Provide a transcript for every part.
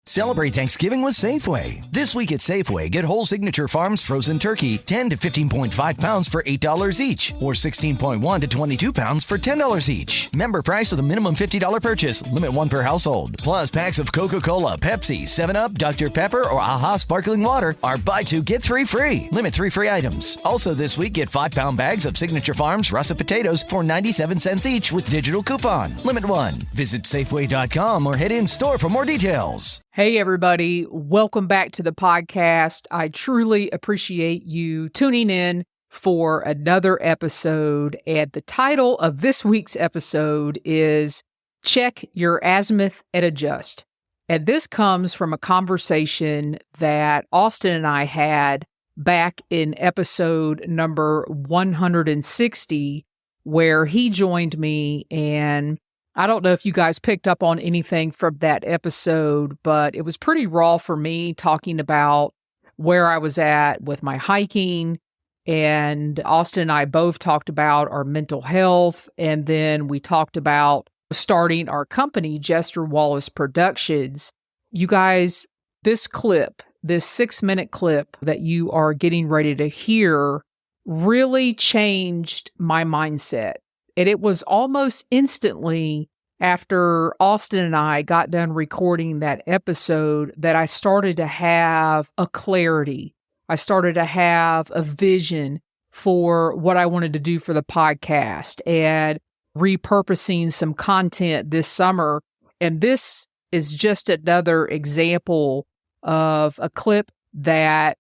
Celebrate Thanksgiving with Safeway. This week at Safeway, get whole Signature Farms frozen turkey, 10 to 15.5 pounds for $8 each, or 16.1 to 22 pounds for $10 each. Member price with a minimum $50 purchase, limit one per household. Plus, packs of Coca-Cola, Pepsi, 7-Up, Dr. Pepper, or AHA Sparkling Water are buy two, get three free. Limit 3 free items. Also this week, get 5-pound bags of Signature Farms russet potatoes for 97 cents each with digital coupon. Limit 1. Visit Safeway.com or head in store for more details. Hey, everybody. Welcome back to the podcast. I truly appreciate you tuning in for another episode. And the title of this week's episode is Check Your Azimuth and Adjust. And this comes from a conversation that Austin and I had back in episode number 160, where he joined me, and I don't know if you guys picked up on anything from that episode, but it was pretty raw for me, talking about where I was at with my hiking. And Austin and I both talked about our mental health. And then we talked about starting our company, Jester Productions. You guys, this clip, this 6-minute clip that you are getting ready to hear really changed my mindset. And it was almost instantly after Austin and I got done recording that episode that I started to have a clarity. I started to have a vision for what I wanted to do for the podcast and repurposing some content this summer. And this is just another example of a clip that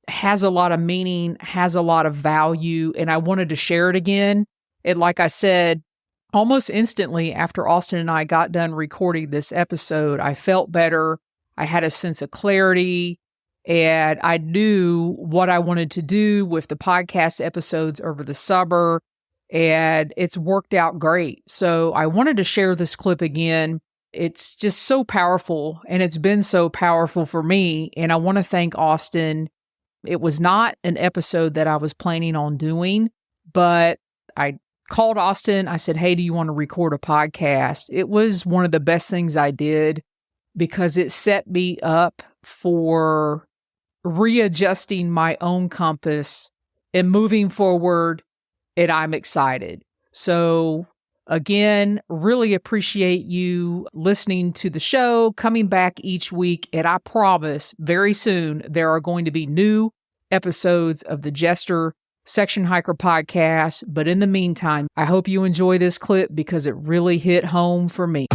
has a lot of meaning, has a lot of value, and I wanted to share it again. And like I said, almost instantly after Austin and I got done recording this episode, I felt better. I had a sense of clarity, and I knew what I wanted to do with the podcast episodes over the summer, and it's worked out great. So I wanted to share this clip again. It's just so powerful, and it's been so powerful for me, and I want to thank Austin. It was not an episode that I was planning on doing, but I called Austin. I said, hey, do you want to record a podcast? It was one of the best things I did because it set me up for readjusting my own compass and moving forward, and I'm excited. So again, really appreciate you listening to the show, coming back each week, and I promise very soon there are going to be new episodes of the Jester Section Hiker podcast. But in the meantime, I hope you enjoy this clip because it really hit home for me.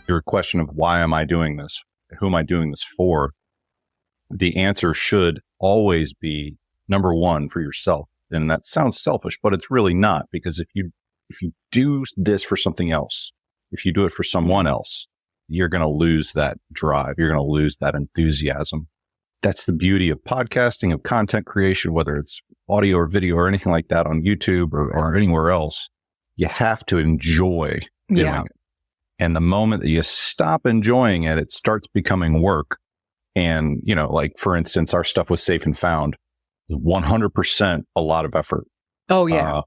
Your question of why am I doing this? Who am I doing this for? The answer should always be number one, for yourself. And that sounds selfish, but it's really not, because if you do this for something else, if you do it for someone else, you're going to lose that drive. You're going to lose that enthusiasm. That's the beauty of podcasting, of content creation, whether it's audio or video or anything like that on YouTube or anywhere else. You have to enjoy doing it. And the moment that you stop enjoying it, it starts becoming work. And, like, for instance, our stuff with Safe and Found is 100% a lot of effort. Oh, yeah.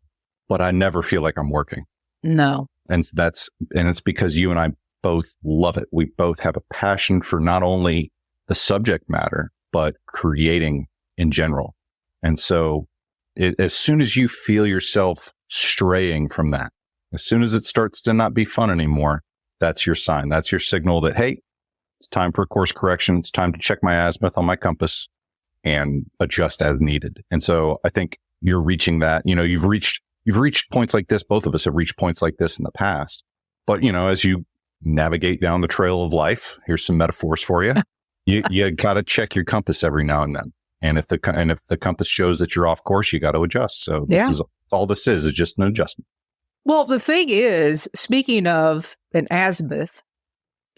But I never feel like I'm working. No. And it's because you and I both love it. We both have a passion for not only the subject matter, but creating in general. And so as soon as you feel yourself straying from that, as soon as it starts to not be fun anymore, that's your sign. That's your signal that, hey, it's time for a course correction. It's time to check my azimuth on my compass and adjust as needed. And so I think you're reaching that. You've reached points like this. Both of us have reached points like this in the past. But, as you navigate down the trail of life, here's some metaphors for you. You got to check your compass every now and then. And if the compass shows that you're off course, you got to adjust. So this is all this is just an adjustment. Well, the thing is, speaking of an azimuth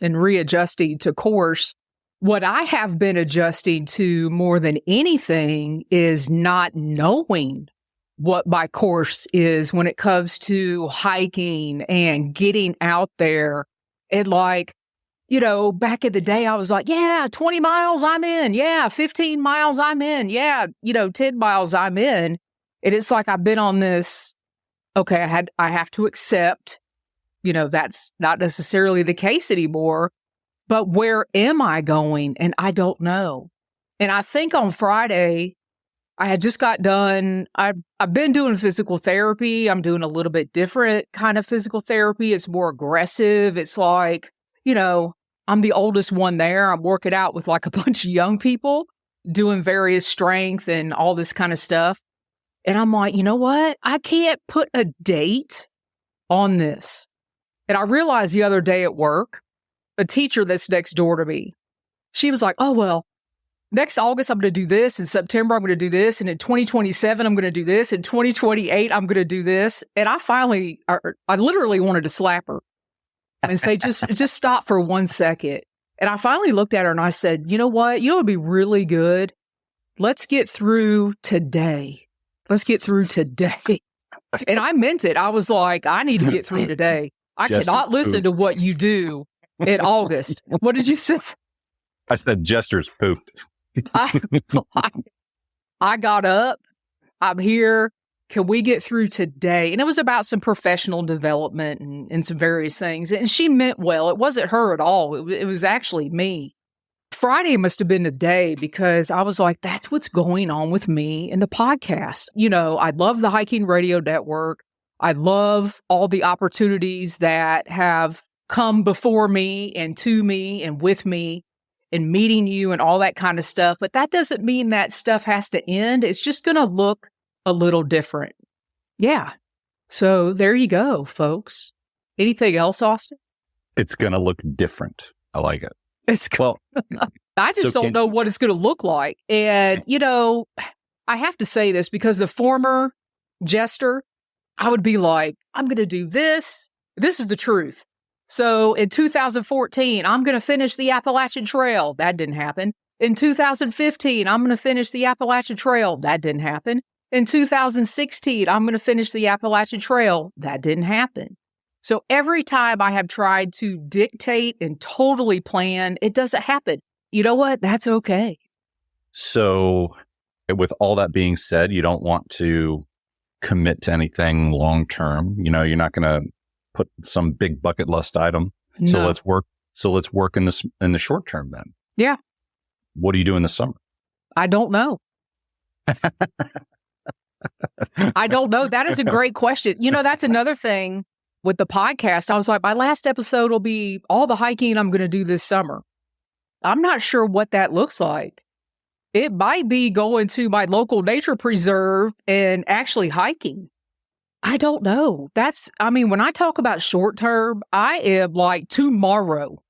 and readjusting to course, What I have been adjusting to more than anything is not knowing what my course is when it comes to hiking and getting out there. And like, back in the day, I was like, yeah, 20 miles, I'm in. Yeah, 15 miles, I'm in. Yeah, 10 miles, I'm in. And it's like I've been on this, okay, I have to accept, that's not necessarily the case anymore. But where am I going? And I don't know. And I think on Friday, I had just got done. I've been doing physical therapy. I'm doing a little bit different kind of physical therapy. It's more aggressive. It's like, I'm the oldest one there. I'm working out with like a bunch of young people doing various strength and all this kind of stuff. And I'm like, you know what? I can't put a date on this. And I realized the other day at work, a teacher that's next door to me, she was like, oh, well, next August, I'm going to do this. In September, I'm going to do this. And in 2027, I'm going to do this. In 2028, I'm going to do this. And I literally wanted to slap her and say, just stop for 1 second. And I finally looked at her and I said, you know what? You know what would be really good? Let's get through today. Let's get through today. And I meant it. I was like, I need to get through today. I cannot listen to what you do in August. What did you say? I said Jester's pooped. I got up. I'm here. Can we get through today? And it was about some professional development and some various things. And she meant well. It wasn't her at all. It was actually me. Friday must have been the day because I was like, that's what's going on with me in the podcast. I love the Hiking Radio Network. I love all the opportunities that have come before me and to me and with me and meeting you and all that kind of stuff. But that doesn't mean that stuff has to end. It's just going to look a little different. Yeah. So there you go, folks. Anything else, Austin? It's going to look different. I like it. It's cool. I just don't know what it's going to look like. And, I have to say this because the former Jester, I would be like, I'm going to do this. This is the truth. So in 2014, I'm going to finish the Appalachian Trail. That didn't happen. In 2015, I'm going to finish the Appalachian Trail. That didn't happen. In 2016, I'm going to finish the Appalachian Trail. That didn't happen. So every time I have tried to dictate and totally plan, it doesn't happen. You know what? That's okay. So with all that being said, you don't want to commit to anything long term. You're not going to put some big bucket list item. No. So let's work in the short term then. Yeah. What do you do in the summer? I don't know. I don't know. That is a great question. That's another thing with the podcast. I was like, my last episode will be all the hiking I'm going to do this summer. I'm not sure what that looks like. It might be going to my local nature preserve and actually hiking. I don't know. When I talk about short term, I am like tomorrow.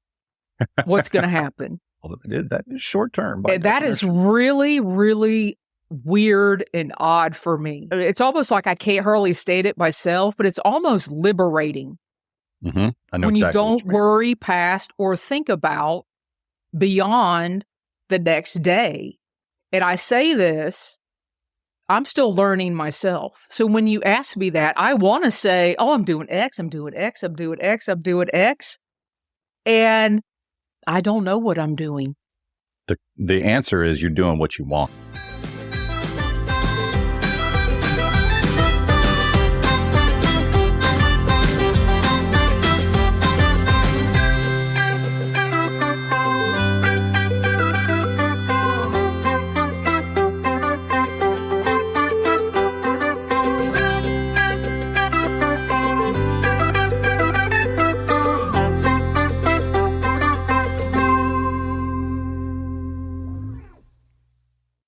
What's going to happen? Well, that is short term. That is really, really weird and odd for me. It's almost like I can't hardly state it myself, but it's almost liberating. Mm-hmm. I know when exactly you don't worry past or think about beyond the next day. And I say this, I'm still learning myself. So when you ask me that, I want to say, oh, I'm doing X, I'm doing X, I'm doing X, I'm doing X. And I don't know what I'm doing. The answer is you're doing what you want.